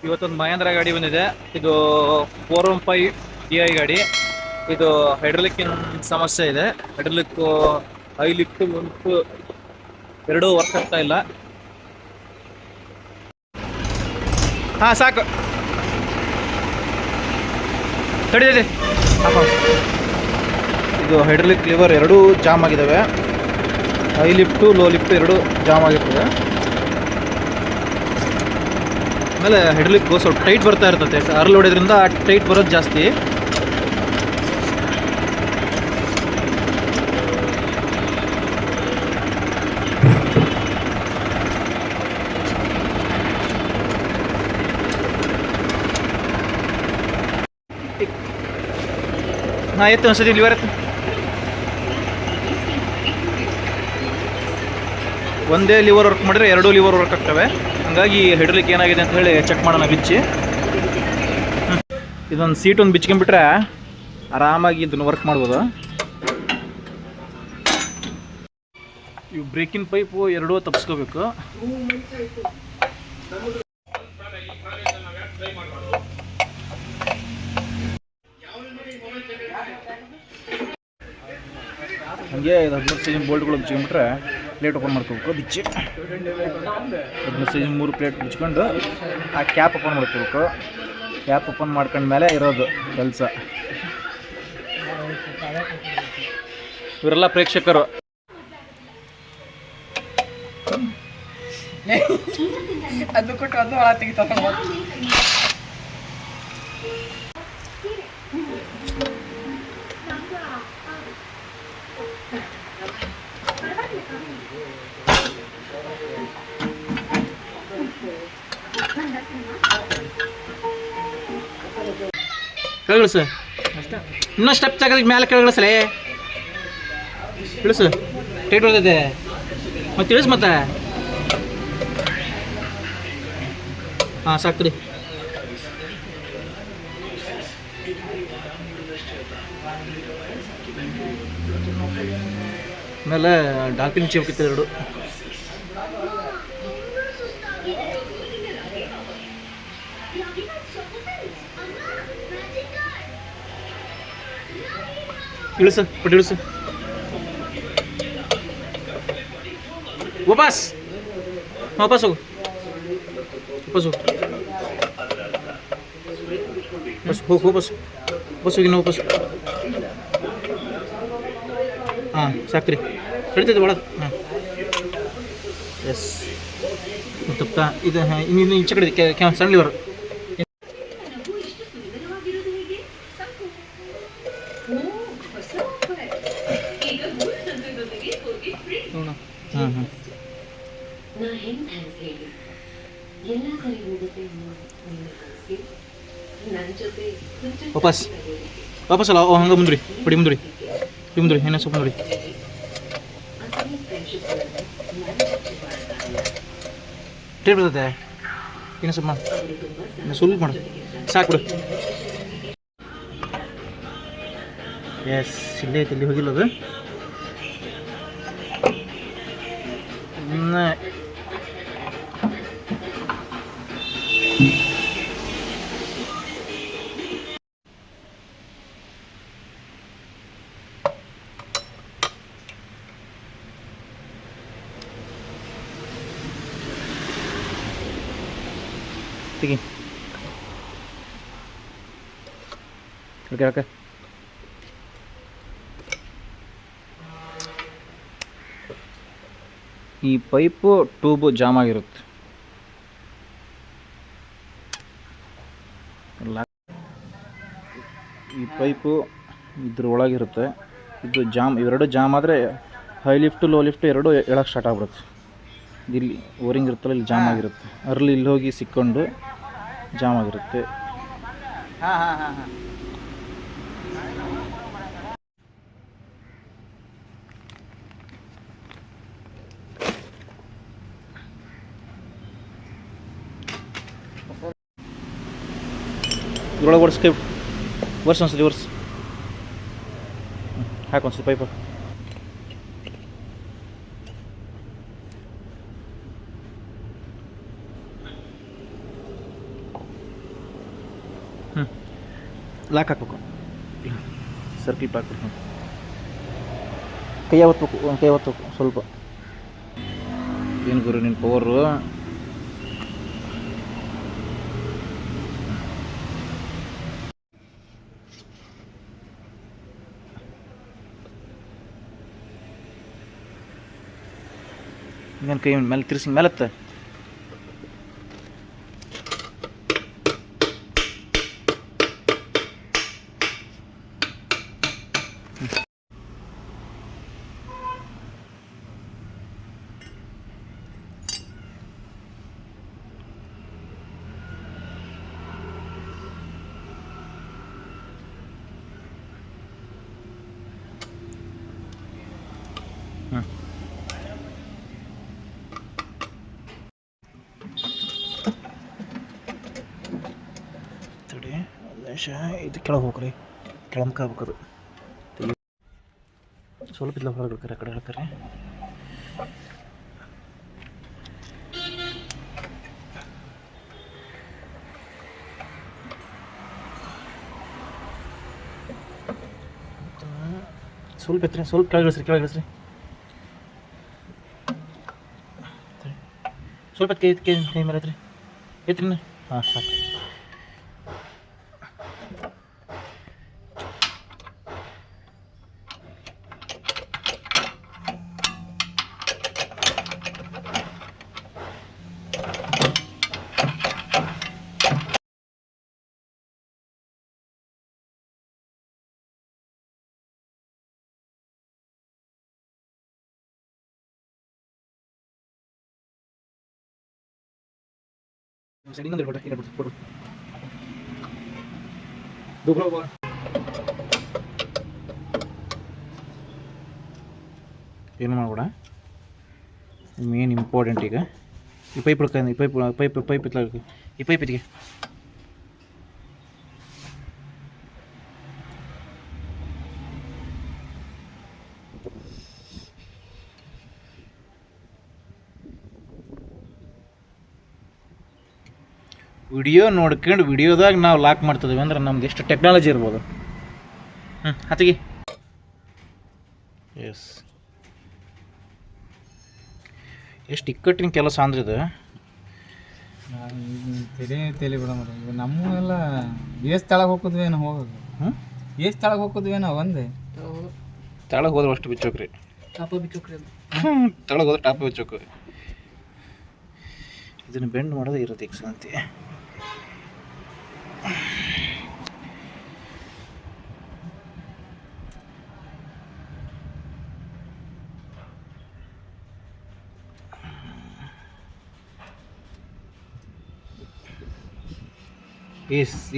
ಇವತ್ತೊಂದು ಮಹೇಂದ್ರ ಗಾಡಿ ಬಂದಿದೆ. ಇದು 415 DI ಗಾಡಿ. ಇದು ಹೈಡ್ರಾಲಿಕ್ ಸಮಸ್ಯೆ ಇದೆ. ಹೈಡ್ರಾಲಿಕ್ ಹೈ ಲಿಫ್ಟ್ ಎರಡೂ ವರ್ಕ್ ಆಗ್ತಾ ಇಲ್ಲ. ಹಾಂ ಸಾಕು ತಡಿ. ಇದು ಹೈಡ್ರಾಲಿಕ್ ಲಿವರ್ ಎರಡೂ ಜಾಮ್ ಆಗಿದ್ದಾವೆ. ಹೈ ಲಿಫ್ಟು ಲೋ ಲಿಫ್ಟ್ ಎರಡೂ ಜಾಮ್ ಆಗಿರ್ತದೆ. ಆಮೇಲೆ ಹೈಡ್ರಾಲಿಕ್ ಸ್ವಲ್ಪ ಟೈಟ್ ಬರ್ತಾ ಇರ್ತದೆ. ಅರ್ಲ್ ಹೊಡೆಯೋದ್ರಿಂದ ಟೈಟ್ ಬರೋದು ಜಾಸ್ತಿ. ಹಾಂ ಎತ್ತು ಒಂದ್ಸತಿ ಲಿವರ್ ಎತ್ತು. ಒಂದೇ ಲಿವರ್ ವರ್ಕ್ ಮಾಡಿದ್ರೆ ಎರಡೂ ಲಿವರ್ ವರ್ಕ್ ಆಗ್ತವೆ. ಹಾಗಾಗಿ ಹೈಡ್ರಾಲಿಕ್ ಏನಾಗಿದೆ ಅಂತ ಹೇಳಿ ಚೆಕ್ ಮಾಡೋಣ ಬಿಚ್ಚಿ. ಇದೊಂದು ಸೀಟೊಂದು ಬಿಚ್ಕೊಂಡ್ಬಿಟ್ರೆ ಆರಾಮಾಗಿ ಇದನ್ನು ವರ್ಕ್ ಮಾಡ್ಬೋದು. ಇವು ಬ್ರೇಕಿಂಗ್ ಪೈಪು ಎರಡೂ ತಪ್ಪಿಸ್ಕೋಬೇಕು. ಹಾಗೆ ಇದು 13 ಸೈಜಿನ ಬೋಲ್ಟ್ಗಳು ಬಿಚ್ಕೊಂಡ್ಬಿಟ್ರೆ ಪ್ಲೇಟ್ ಓಪನ್ ಮಾಡ್ಕೋಬೇಕು. ಬಿಚ್ಚಿ 13 ಸೈಜಿನ 3 ಪ್ಲೇಟ್ ಬಿಚ್ಕೊಂಡು ಆ ಕ್ಯಾಪ್ ಓಪನ್ ಮಾಡ್ಕೋಬೇಕು. ಕ್ಯಾಪ್ ಓಪನ್ ಮಾಡ್ಕೊಂಡ್ಮೇಲೆ ಇರೋದು ಕೆಲಸ. ಇವರೆಲ್ಲ ಪ್ರೇಕ್ಷಕರು. ಅದು ಕೊಟ್ಟು ಅದು ಒಳ ತೆಗಿತಾರೆ. ಕೆಳಗಿಳಿಸು. ಇನ್ನೂ ಸ್ಟೆಪ್ ತೆಗೆದು ಮೇಲೆ ಕೆಳಗಿಳಿಸಲೇ. ಇಳಿಸು. ಟೈಟ್ ಬರ್ತೈತೆ ಮತ್ತೆ ಇಳಿಸು ಮತ್ತೆ. ಹಾಂ ಸಾಕ್ರಿ. ಆಮೇಲೆ ಡಾಲ್ಫಿನ್ ಚಿಪ್ಕಿತ್ತು ಎರಡು. ಇಳಿಸು ಪುಟ್ಟಿ ಇಳಿಸು. ವಾಪಸ್ ವಾಪಸ್ ಹೋಗು. ವಾಪಸ್ ಹೋಗು. ಬಸ್ ಹೋಗು. ವಾಪಸ್ ಬಸ್ ಹೋಗಿ ವಾಪಸ್. ಹಾಂ ಸಾಕ್ರಿ ಹಿಡಿತೈತೆ ಒಳಗೆ. ಹಾಂ ಎಸ್ ತಪ್ಪ ಇದು. ಇನ್ನು ಈಚೆ ಕಡೆ ಸಣ್ಣ ಲಿವರ್. ವಾಪಸ್ ವಾಪಸ್ ಅಲ್ಲ. ಹಂಗೆ ಮುಂದ್ರಿ ಪಡಿ ಮುಂದ್ರಿ ಮುಂದ್ರಿ. ಏನೋ ಸ್ವಲ್ಪ ನೋಡಿ. ಟೇಪ್ ಬರ್ತದೆ. ಏನೋ ಸ್ವಲ್ಪ ಮಾಡು. ಸ್ವಲ್ಪ ಮಾಡು ಸಾಕು ಬಿಡು. ಎಸ್ ಇಲ್ಲೇ ಐತೆ. ಇಲ್ಲಿ ಹೋಗಿಲ್ಲ ಅದು. ತೆಗಿ. Okay okay. ಈ ಪೈಪು ಟ್ಯೂಬು ಜಾಮ್ ಆಗಿರುತ್ತೆ. ಈ ಪೈಪು ಇದ್ರ ಒಳಗಿರುತ್ತೆ. ಇದು ಜಾಮ್, ಇವೆರಡು ಜಾಮ್ ಆದರೆ ಹೈ ಲಿಫ್ಟು ಲೋ ಲಿಫ್ಟು ಎರಡೂ ಹೇಳಕ್ಕೆ ಸ್ಟಾರ್ಟ್ ಆಗ್ಬಿಡುತ್ತೆ. ಇಲ್ಲಿ ಓರಿಂಗ್ ಇರುತ್ತಲ್ಲ, ಇಲ್ಲಿ ಜಾಮ್ ಆಗಿರುತ್ತೆ. ಅರ್ಲಿ ಇಲ್ಲಿ ಹೋಗಿ ಸಿಕ್ಕೊಂಡು ಜಾಮ್ ಆಗಿರುತ್ತೆ. ಹಾಂ ಹಾಂ ಹಾಂ ಹಾಂ ಇದ್ರೊಳಗೆ ಓಡಿಸ್ಕೈ ವರ್ಷ ಒಂದ್ಸತಿ ವರ್ಷ ಹಾಕೊಂದ್ಸತಿ ಪೈಪ. ಲಾಕ್ ಹಾಕ್ಬೇಕು, ಸರ್ಕಲ್ ಹಾಕ್ಬೇಕು, ಕೈ ಒತ್ತಬೇಕು, ಒಂದು ಕೈ ಒತ್ತಬೇಕು ಸ್ವಲ್ಪ. ಏನು ಗುರು ನಿನ್ನ ಪವರು. ಇನ್ನೇನು ಕೈ ಮೇಲೆ ತಿರ್ಸಿ ಮೇಲತ್ತ. ತಡಿ ನಿಮಿಷ, ಇದು ಕೆಳಗೆ ಹೋಗ್ರಿ, ಕೆಳಮುಖ ಆಗ್ಬೇಕದು. ಸ್ವಲ್ಪ ಇಲ್ಲ ಹೊರಗೆ ಆ ಕಡೆ ಹೇಳ್ತಾರೆ. ಸ್ವಲ್ಪ ಎತ್ತರಿ, ಸ್ವಲ್ಪ ಕೆಳಗೆ ಇಳಿಸ್ರಿ, ಕೆಳಗೆ ಇಳಿಸ್ರಿ. ಸ್ವಲ್ಪ ಕೈ ಮೇಲೆ ಐತ್ರಿ, ಎತ್ರಿ. ಹಾಂ ಸಾಕು. ಏನು ಮಾಡ್ಬೇಡ, ಮೇನ್ ಇಂಪಾರ್ಟೆಂಟ್ ಈಗ ಈ ಪೈಪ್ ಹಿಡ್ಕೊಂಡು, ಈ ಪೈಪ್ ಇತ್ತಿಗೆ ವಿಡಿಯೋ ನೋಡ್ಕೊಂಡು ವಿಡಿಯೋದಾಗ ನಾವು ಲಾಕ್ ಮಾಡ್ತಿದ್ದೀವಿ ಅಂದ್ರೆ ನಮ್ದು ಎಷ್ಟು ಟೆಕ್ನಾಲಜಿ ಇರ್ಬೋದು. ಹತ್ತಿಗೆ ಎಸ್, ಎಷ್ಟು ಇಕ್ಕಟ್ಟಿನ ಕೆಲಸ ಅಂದ್ರೆ ಇದು. ತಲೆ ಬಿಡ ಮರ ನಮ್ಮೆಲ್ಲ ಎಷ್ಟು ತೆಳಗೆ ಹೋಗೋದ್ವೇನೋ, ಹೋಗೋದು ಎಷ್ಟು ತೆಳಗೆ ಹೋಗೋದ್ವೇನೋ ಒಂದೇ. ತೆಳಗೆ ಹೋದ್ರೆ ಅಷ್ಟು ಬಿಚ್ಚೋಕ್ರಿ, ಟಾಪ ಬಿಚ್ಚೋಕ್ರಿ ಅದು. ತೆಳಗೆ ಹೋದ್ರೆ ಟಾಪ ಬಿಚ್ಚೋಕ್ರಿ. ಇದನ್ನು ಬೆಂಡ್ ಮಾಡೋದು ಇರುತ್ತೆ ಈಗ ಶಾಂತಿ.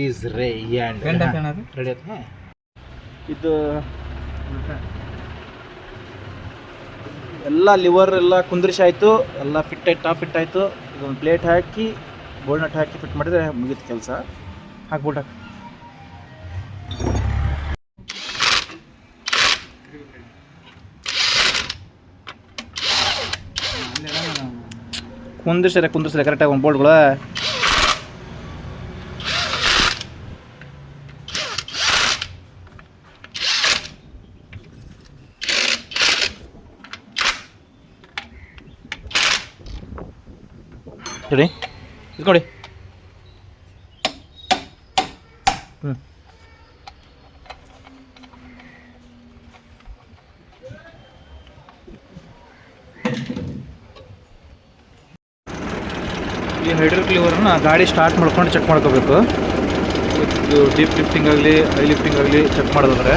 ಈಸ್ ರೆಡಿ ಆಯ್ತು. ಇದು ಎಲ್ಲ ಲಿವರ್ ಎಲ್ಲ ಕುಂದ್ರಿಸಿ ಆಯಿತು, ಎಲ್ಲ ಫಿಟ್ ಆಯ್ತು, ಟಾಪ್ ಫಿಟ್ ಆಯಿತು. ಇದೊಂದು ಪ್ಲೇಟ್ ಹಾಕಿ ಬೋಲ್ಡ್ ನಟ್ ಹಾಕಿ ಫಿಟ್ ಮಾಡಿದರೆ ಮುಗೀತು ಕೆಲಸ. ಹಾಕ್ಬಿಟ್ಟು ಕುಂದ್ರಿಸ್ರೆ ಕರೆಕ್ಟಾಗಿ ಒಂದು ಬೋಲ್ಡ್ಗಳ. ಸರಿ ಇದು ನೋಡಿ. ಈ ಹೈಡ್ರಾಲಿಕ್ ಲಿವರನ್ನು ಗಾಡಿ ಸ್ಟಾರ್ಟ್ ಮಾಡ್ಕೊಂಡು ಚೆಕ್ ಮಾಡ್ಕೋಬೇಕು. ಇದು ಡೀಪ್ ಲಿಫ್ಟಿಂಗ್ ಆಗಲಿ ಹೈ ಲಿಫ್ಟಿಂಗ್ ಆಗಲಿ ಚೆಕ್ ಮಾಡೋದಂದ್ರೆ